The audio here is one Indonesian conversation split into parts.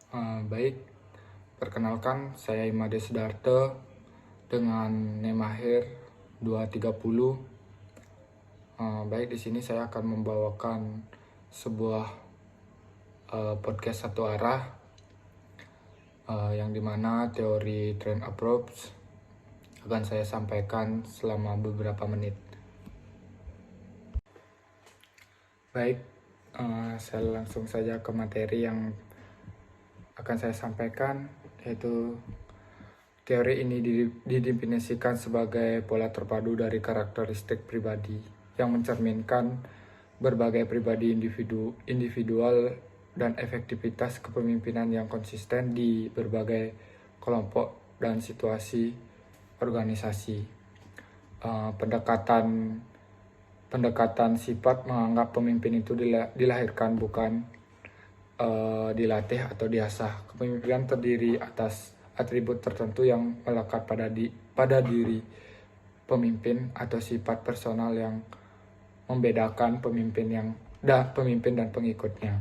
Baik, perkenalkan saya Imade Sidarto dengan NEM akhir 230. Baik, di sini saya akan membawakan sebuah podcast satu arah yang dimana teori trend approach akan saya sampaikan selama beberapa menit. Baik, saya langsung saja ke materi yang akan saya sampaikan, yaitu teori ini didefinisikan sebagai pola terpadu dari karakteristik pribadi yang mencerminkan berbagai pribadi individual dan efektivitas kepemimpinan yang konsisten di berbagai kelompok dan situasi organisasi. Pendekatan sifat menganggap pemimpin itu dilahirkan, bukan dilatih atau diasah. Kepemimpinan terdiri atas atribut tertentu yang melekat pada diri pemimpin atau sifat personal yang membedakan pemimpin dan pengikutnya.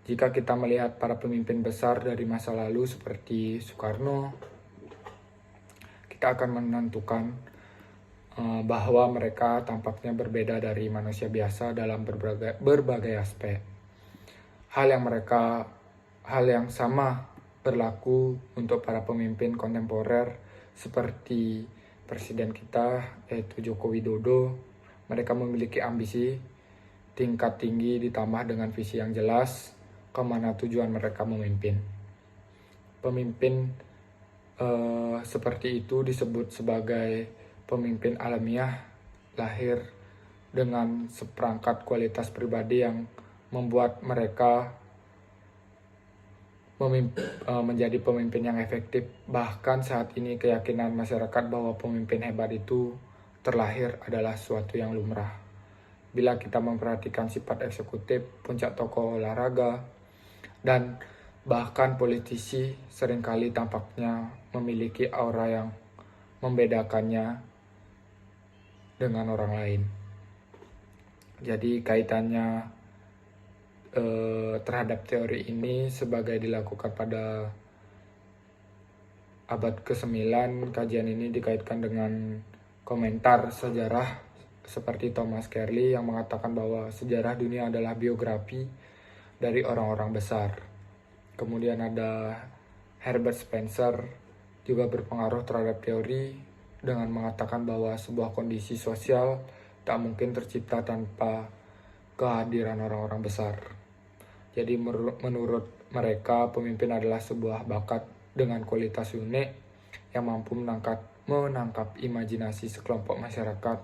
Jika kita melihat para pemimpin besar dari masa lalu seperti Soekarno, kita akan menentukan bahwa mereka tampaknya berbeda dari manusia biasa dalam berbagai aspek. Hal yang sama berlaku untuk para pemimpin kontemporer seperti presiden kita, yaitu Joko Widodo. Mereka memiliki ambisi tingkat tinggi ditambah dengan visi yang jelas kemana tujuan mereka memimpin. Pemimpin seperti itu disebut sebagai pemimpin alamiah, lahir dengan seperangkat kualitas pribadi yang membuat mereka menjadi pemimpin yang efektif. Bahkan saat ini keyakinan masyarakat bahwa pemimpin hebat itu terlahir adalah suatu yang lumrah. Bila kita memperhatikan sifat eksekutif, puncak tokoh olahraga, dan bahkan politisi seringkali tampaknya memiliki aura yang membedakannya dengan orang lain. Jadi kaitannya terhadap teori ini sebagai dilakukan pada abad ke-9, kajian ini dikaitkan dengan komentar sejarah seperti Thomas Carlyle yang mengatakan bahwa sejarah dunia adalah biografi dari orang-orang besar. Kemudian ada Herbert Spencer juga berpengaruh terhadap teori dengan mengatakan bahwa sebuah kondisi sosial tak mungkin tercipta tanpa kehadiran orang-orang besar. Jadi menurut mereka, pemimpin adalah sebuah bakat dengan kualitas unik yang mampu menangkap imajinasi sekelompok masyarakat.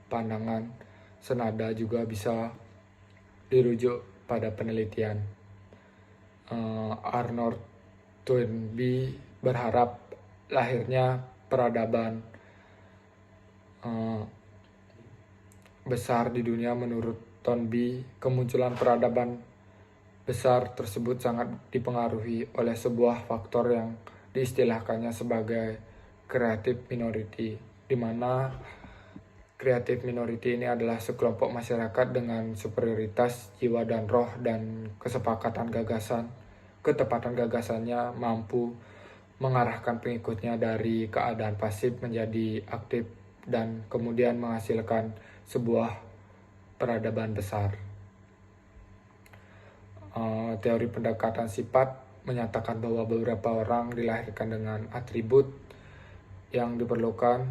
Pandangan senada juga bisa dirujuk pada penelitian. Arnold Toynbee berharap lahirnya peradaban besar di dunia. Menurut Toynbee, kemunculan peradaban besar tersebut sangat dipengaruhi oleh sebuah faktor yang diistilahkannya sebagai creative minority, di mana creative minority ini adalah sekelompok masyarakat dengan superioritas jiwa dan roh dan ketepatan gagasannya mampu mengarahkan pengikutnya dari keadaan pasif menjadi aktif dan kemudian menghasilkan sebuah peradaban besar. Teori pendekatan sifat menyatakan bahwa beberapa orang dilahirkan dengan atribut yang diperlukan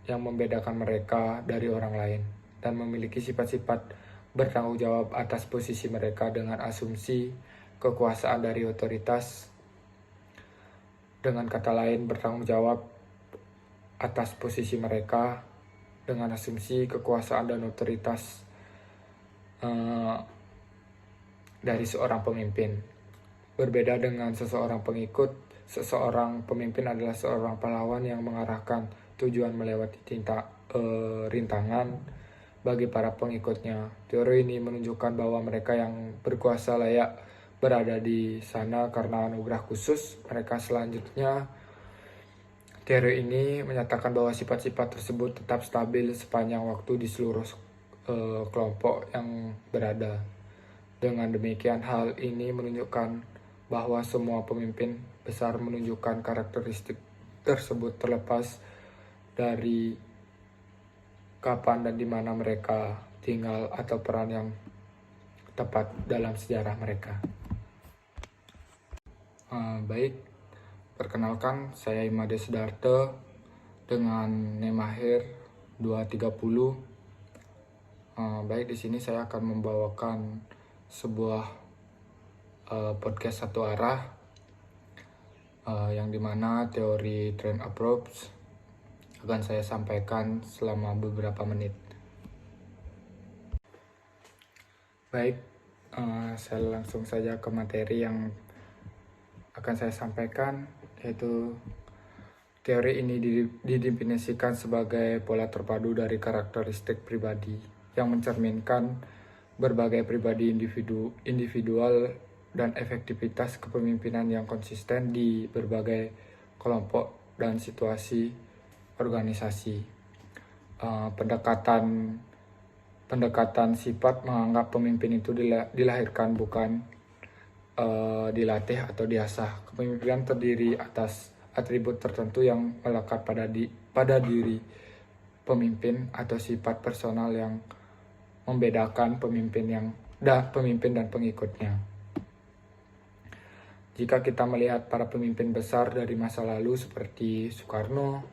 yang membedakan mereka dari orang lain dan memiliki sifat-sifat bertanggung jawab atas posisi mereka dengan asumsi kekuasaan dari otoritas. Dengan kata lain, bertanggung jawab atas posisi mereka dengan asumsi kekuasaan dan otoritas dari seorang pemimpin. Berbeda dengan seseorang pengikut, seseorang pemimpin adalah seorang pahlawan yang mengarahkan tujuan melewati rintangan bagi para pengikutnya. Teori ini menunjukkan bahwa mereka yang berkuasa layak berada di sana karena anugerah khusus mereka. Selanjutnya, teori ini menyatakan bahwa sifat-sifat tersebut tetap stabil sepanjang waktu di seluruh kelompok yang berada. Dengan demikian, hal ini menunjukkan bahwa semua pemimpin besar menunjukkan karakteristik tersebut terlepas dari kapan dan di mana mereka tinggal atau peran yang tepat dalam sejarah mereka. Baik, perkenalkan saya Imade Sudarto dengan Nemahir 230. Baik, di sini saya akan membawakan sebuah podcast satu arah yang dimana teori trend approach akan saya sampaikan selama beberapa menit. Baik, saya langsung saja ke materi yang akan saya sampaikan, yaitu teori ini didefinisikan sebagai pola terpadu dari karakteristik pribadi yang mencerminkan berbagai pribadi individual dan efektivitas kepemimpinan yang konsisten di berbagai kelompok dan situasi organisasi. Pendekatan sifat menganggap pemimpin itu dilahirkan, bukan dilatih atau diasah. Kepemimpinan terdiri atas atribut tertentu yang melekat pada diri pemimpin atau sifat personal yang membedakan pemimpin dan pengikutnya. Jika kita melihat para pemimpin besar dari masa lalu seperti Soekarno,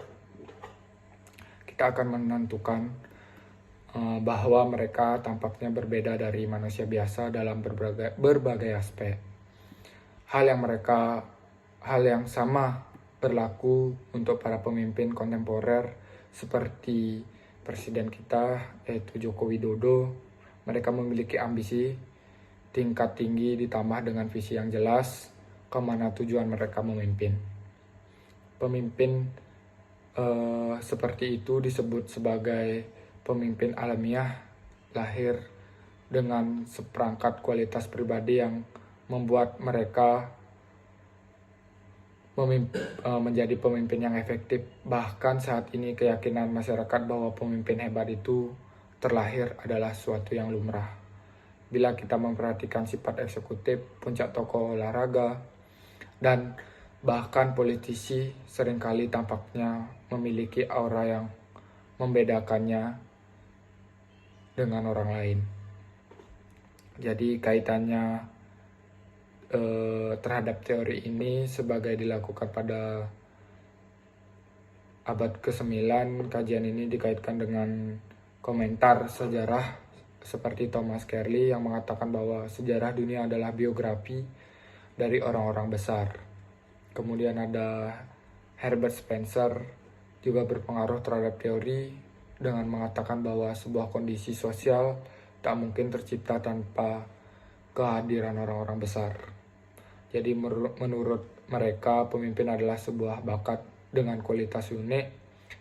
kita akan menentukan bahwa mereka tampaknya berbeda dari manusia biasa dalam berbagai aspek. Hal yang sama berlaku untuk para pemimpin kontemporer seperti presiden kita, yaitu Joko Widodo. Mereka memiliki ambisi tingkat tinggi ditambah dengan visi yang jelas kemana tujuan mereka memimpin. Pemimpin seperti itu disebut sebagai pemimpin alamiah, lahir dengan seperangkat kualitas pribadi yang membuat mereka menjadi pemimpin yang efektif. Bahkan saat ini keyakinan masyarakat bahwa pemimpin hebat itu terlahir adalah suatu yang lumrah. Bila kita memperhatikan sifat eksekutif, puncak tokoh olahraga, dan bahkan politisi seringkali tampaknya memiliki aura yang membedakannya dengan orang lain. Jadi kaitannya terhadap teori ini sebagai dilakukan pada abad ke-9, kajian ini dikaitkan dengan komentar sejarah seperti Thomas Carlyle yang mengatakan bahwa sejarah dunia adalah biografi dari orang-orang besar. Kemudian ada Herbert Spencer juga berpengaruh terhadap teori dengan mengatakan bahwa sebuah kondisi sosial tak mungkin tercipta tanpa kehadiran orang-orang besar. Jadi menurut mereka, pemimpin adalah sebuah bakat dengan kualitas unik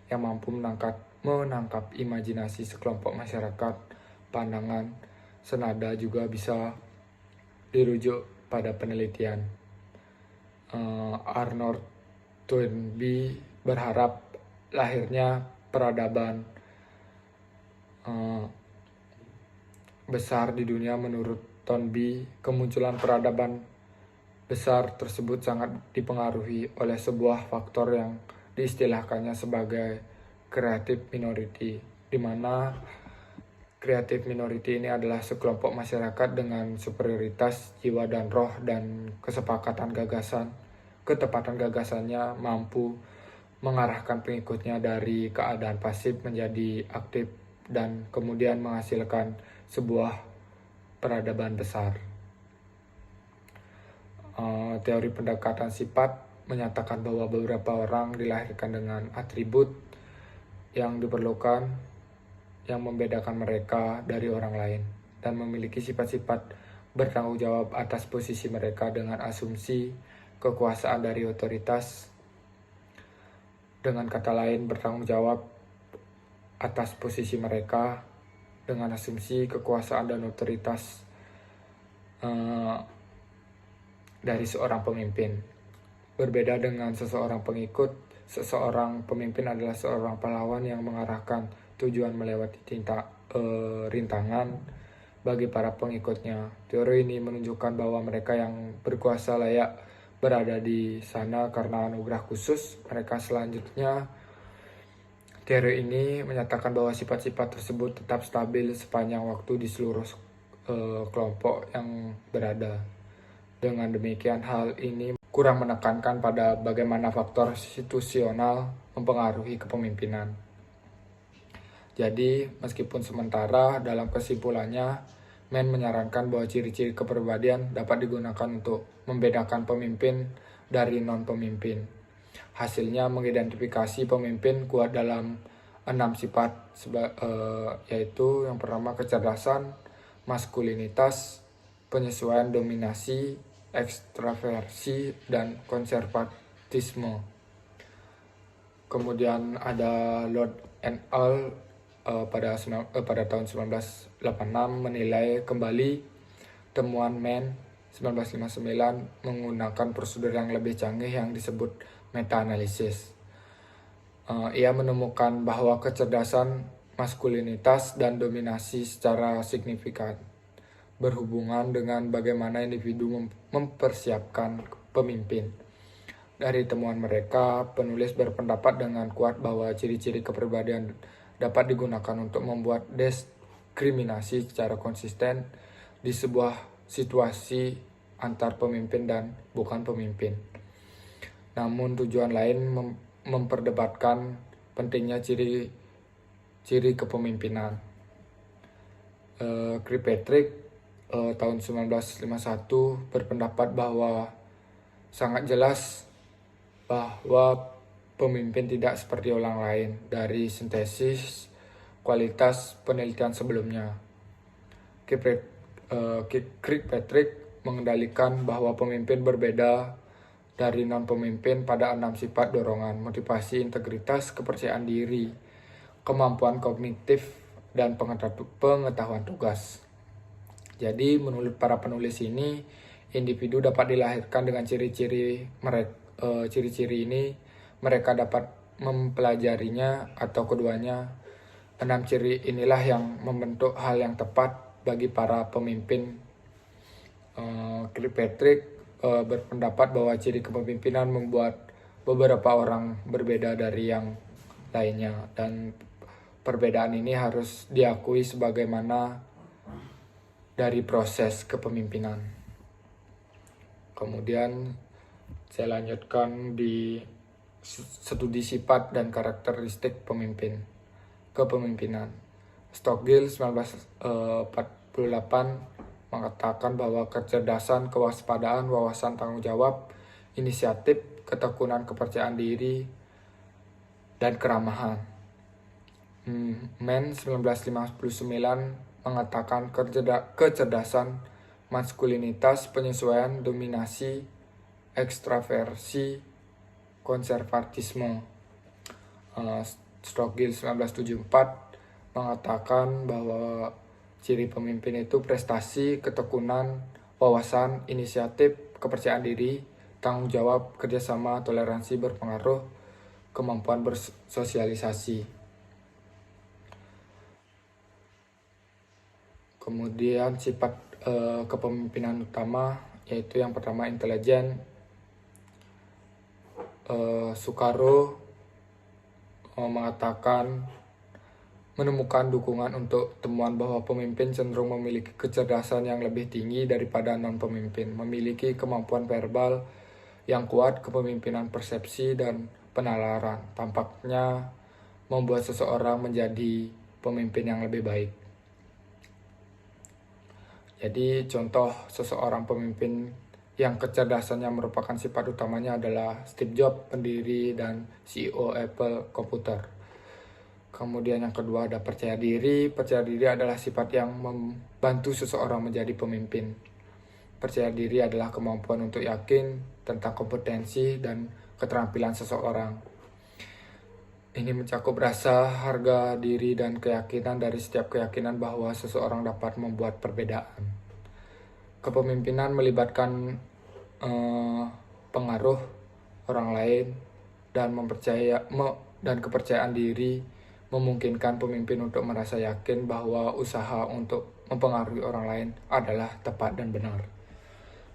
yang mampu menangkap imajinasi sekelompok masyarakat. Pandangan senada juga bisa dirujuk pada penelitian. Arnold Toynbee berharap lahirnya peradaban besar di dunia. Menurut Toynbee, kemunculan peradaban besar tersebut sangat dipengaruhi oleh sebuah faktor yang diistilahkannya sebagai creative minority, di mana creative minority ini adalah sekelompok masyarakat dengan superioritas jiwa dan roh dan ketepatan gagasannya mampu mengarahkan pengikutnya dari keadaan pasif menjadi aktif dan kemudian menghasilkan sebuah peradaban besar. Teori pendekatan sifat menyatakan bahwa beberapa orang dilahirkan dengan atribut yang diperlukan yang membedakan mereka dari orang lain dan memiliki sifat-sifat bertanggung jawab atas posisi mereka dengan asumsi kekuasaan dari otoritas. Dengan kata lain, bertanggung jawab atas posisi mereka dengan asumsi kekuasaan dan otoritas dari seorang pemimpin. Berbeda dengan seseorang pengikut, seseorang pemimpin adalah seorang pahlawan yang mengarahkan tujuan melewati rintangan bagi para pengikutnya. Teori ini menunjukkan bahwa mereka yang berkuasa layak berada di sana karena anugerah khusus mereka. Selanjutnya, teori ini menyatakan bahwa sifat-sifat tersebut tetap stabil sepanjang waktu di seluruh kelompok yang berada. Dengan demikian, hal ini kurang menekankan pada bagaimana faktor situasional mempengaruhi kepemimpinan. Jadi, meskipun sementara, dalam kesimpulannya, Mann menyarankan bahwa ciri-ciri kepribadian dapat digunakan untuk membedakan pemimpin dari non-pemimpin. Hasilnya mengidentifikasi pemimpin kuat dalam 6 sifat, yaitu yang pertama kecerdasan, maskulinitas, penyesuaian dominasi, ekstraversi, dan konservatisme. Kemudian ada Lord and All pada tahun 1986 menilai kembali temuan Mann 1959 menggunakan prosedur yang lebih canggih yang disebut meta-analisis. Ia menemukan bahwa kecerdasan, maskulinitas, dan dominasi secara signifikan berhubungan dengan bagaimana individu mempersiapkan pemimpin. Dari temuan mereka, penulis berpendapat dengan kuat bahwa ciri-ciri kepribadian dapat digunakan untuk membuat diskriminasi secara konsisten di sebuah situasi antar pemimpin dan bukan pemimpin. Namun tujuan lain memperdebatkan pentingnya ciri kepemimpinan. Kirkpatrick tahun 1951 berpendapat bahwa sangat jelas bahwa pemimpin tidak seperti orang lain dari sintesis kualitas penelitian sebelumnya. Kirkpatrick mengendalikan bahwa pemimpin berbeda dari non-pemimpin pada 6 sifat dorongan, motivasi, integritas, kepercayaan diri, kemampuan kognitif, dan pengetahuan tugas. Jadi menurut para penulis ini, individu dapat dilahirkan dengan ciri-ciri ini mereka dapat mempelajarinya atau keduanya. 6 ciri inilah yang membentuk hal yang tepat bagi para pemimpin. Kirkpatrick berpendapat bahwa ciri kepemimpinan membuat beberapa orang berbeda dari yang lainnya, dan perbedaan ini harus diakui sebagaimana dari proses kepemimpinan. Kemudian saya lanjutkan di studi sifat dan karakteristik kepemimpinan. Stokgil 1948 mengatakan bahwa kecerdasan, kewaspadaan, wawasan tanggung jawab, inisiatif, ketekunan, kepercayaan diri, dan keramahan. Mann 1959 mengatakan kecerdasan, maskulinitas, penyesuaian, dominasi, ekstraversi, konservatisme. Stokgil 1974 mengatakan bahwa ciri pemimpin itu prestasi, ketekunan, wawasan, inisiatif, kepercayaan diri, tanggung jawab, kerjasama, toleransi, berpengaruh, kemampuan bersosialisasi. Kemudian sifat kepemimpinan utama, yaitu yang pertama intelijen. Sukarno mengatakan menemukan dukungan untuk temuan bahwa pemimpin cenderung memiliki kecerdasan yang lebih tinggi daripada non-pemimpin, memiliki kemampuan verbal yang kuat, kepemimpinan persepsi, dan penalaran tampaknya membuat seseorang menjadi pemimpin yang lebih baik. Jadi contoh seseorang pemimpin yang kecerdasannya merupakan sifat utamanya adalah Steve Jobs, pendiri dan CEO Apple Computer. Kemudian yang kedua ada percaya diri. Percaya diri adalah sifat yang membantu seseorang menjadi pemimpin. Percaya diri adalah kemampuan untuk yakin tentang kompetensi dan keterampilan seseorang. Ini mencakup rasa, harga diri, dan keyakinan dari setiap keyakinan bahwa seseorang dapat membuat perbedaan. Kepemimpinan melibatkan pengaruh orang lain dan kepercayaan diri memungkinkan pemimpin untuk merasa yakin bahwa usaha untuk mempengaruhi orang lain adalah tepat dan benar.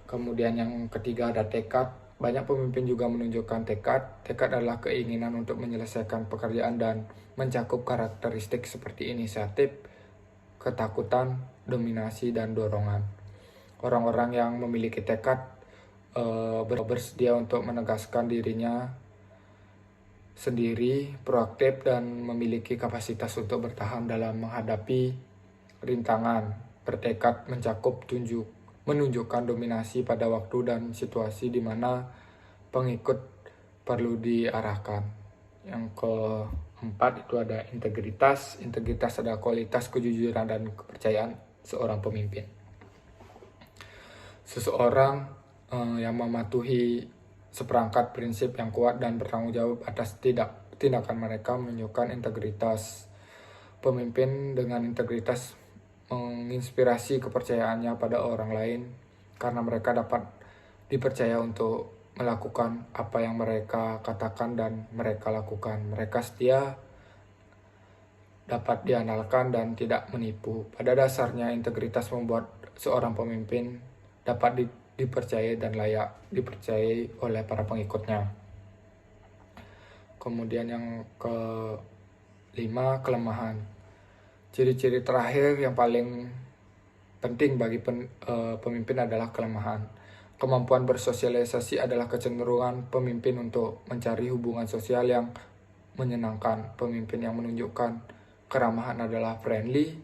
Kemudian yang ketiga ada tekad. Banyak pemimpin juga menunjukkan tekad. Tekad adalah keinginan untuk menyelesaikan pekerjaan dan mencakup karakteristik seperti inisiatif, ketakutan, dominasi, dan dorongan. Orang-orang yang memiliki tekad bersedia untuk menegaskan dirinya sendiri, proaktif, dan memiliki kapasitas untuk bertahan dalam menghadapi rintangan. Bertekad menunjukkan dominasi pada waktu dan situasi di mana pengikut perlu diarahkan. Yang keempat itu ada integritas. Integritas adalah kualitas, kejujuran, dan kepercayaan seorang pemimpin. Seseorang yang mematuhi seperangkat prinsip yang kuat dan bertanggung jawab atas tindakan mereka menunjukkan integritas. Pemimpin dengan integritas menginspirasi kepercayaannya pada orang lain karena mereka dapat dipercaya untuk melakukan apa yang mereka katakan dan mereka lakukan. Mereka setia, dapat diandalkan, dan tidak menipu. Pada dasarnya, integritas membuat seorang pemimpin dapat dipercayai dan layak dipercayai oleh para pengikutnya. Kemudian yang kelima, kelemahan. Ciri-ciri terakhir yang paling penting bagi pemimpin adalah kelemahan. Kemampuan bersosialisasi adalah kecenderungan pemimpin untuk mencari hubungan sosial yang menyenangkan. Pemimpin yang menunjukkan keramahan adalah friendly,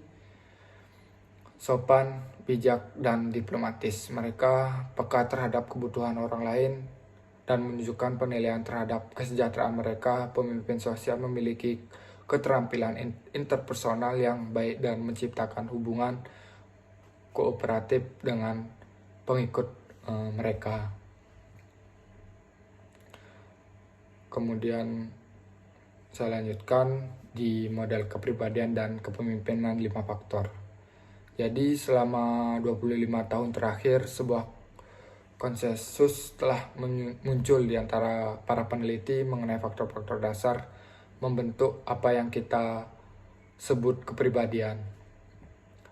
sopan, bijak, dan diplomatis. Mereka peka terhadap kebutuhan orang lain dan menunjukkan penilaian terhadap kesejahteraan mereka. Pemimpin sosial memiliki keterampilan interpersonal yang baik dan menciptakan hubungan kooperatif dengan pengikut mereka. Kemudian saya lanjutkan di model kepribadian dan kepemimpinan 5 faktor. Jadi selama 25 tahun terakhir, sebuah konsensus telah muncul di antara para peneliti mengenai faktor-faktor dasar membentuk apa yang kita sebut kepribadian.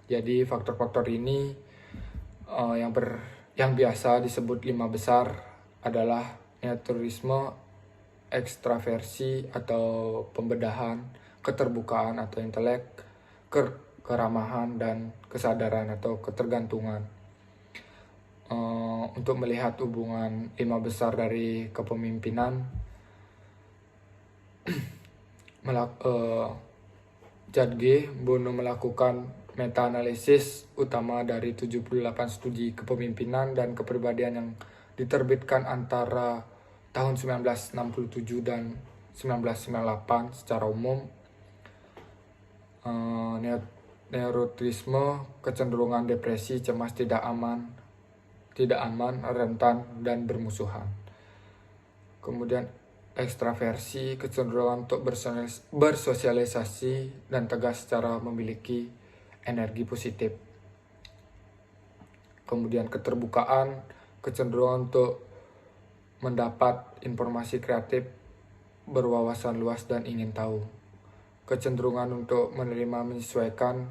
Jadi faktor-faktor ini yang biasa disebut 5 besar adalah neoterisme, ekstraversi atau pembedahan, keterbukaan atau intelek, keramahan, dan kesadaran atau ketergantungan. Untuk melihat hubungan 5 besar dari kepemimpinan, Jadge Bono melakukan meta-analisis utama dari 78 studi kepemimpinan dan kepribadian yang diterbitkan antara tahun 1967 dan 1998 secara umum. Neurotisme, kecenderungan depresi, cemas, tidak aman, rentan, dan bermusuhan. Kemudian ekstraversi, kecenderungan untuk bersosialisasi dan tegas secara memiliki energi positif. Kemudian keterbukaan, kecenderungan untuk mendapat informasi kreatif, berwawasan luas, dan ingin tahu. Kecenderungan untuk menerima, menyesuaikan,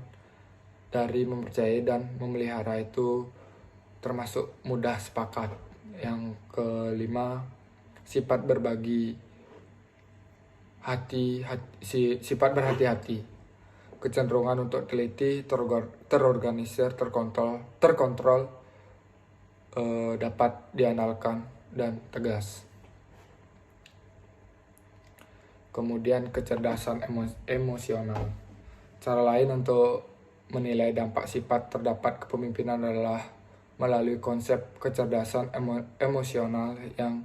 dari mempercayai dan memelihara itu termasuk mudah sepakat. Yang kelima, sifat berhati-hati, kecenderungan untuk teliti, terorganisir, terkontrol, dapat diandalkan, dan tegas. Kemudian kecerdasan emosional. Cara lain untuk menilai dampak sifat terdapat kepemimpinan adalah melalui konsep kecerdasan emosional yang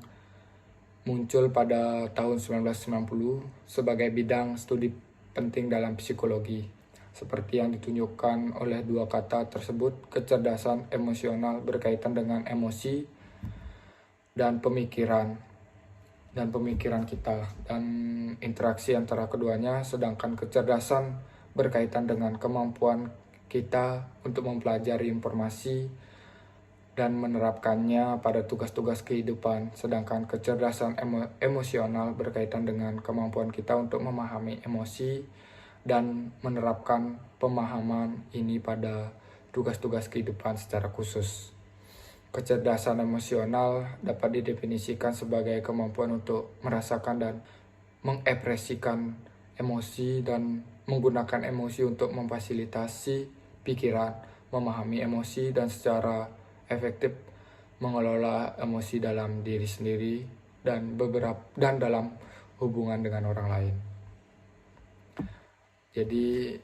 muncul pada tahun 1990 sebagai bidang studi penting dalam psikologi. Seperti yang ditunjukkan oleh dua kata tersebut, kecerdasan emosional berkaitan dengan emosi dan pemikiran kita dan interaksi antara keduanya, sedangkan kecerdasan berkaitan dengan kemampuan kita untuk mempelajari informasi dan menerapkannya pada tugas-tugas kehidupan, sedangkan kecerdasan emosional berkaitan dengan kemampuan kita untuk memahami emosi dan menerapkan pemahaman ini pada tugas-tugas kehidupan secara khusus. Kecerdasan emosional dapat didefinisikan sebagai kemampuan untuk merasakan dan mengekspresikan emosi dan menggunakan emosi untuk memfasilitasi pikiran, memahami emosi, dan secara efektif mengelola emosi dalam diri sendiri dan dalam hubungan dengan orang lain. Jadi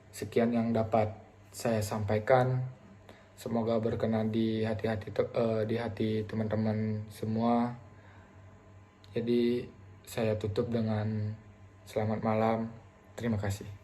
sekian yang dapat saya sampaikan. Semoga berkenan di hati teman-teman semua. Jadi saya tutup dengan selamat malam. Terima kasih.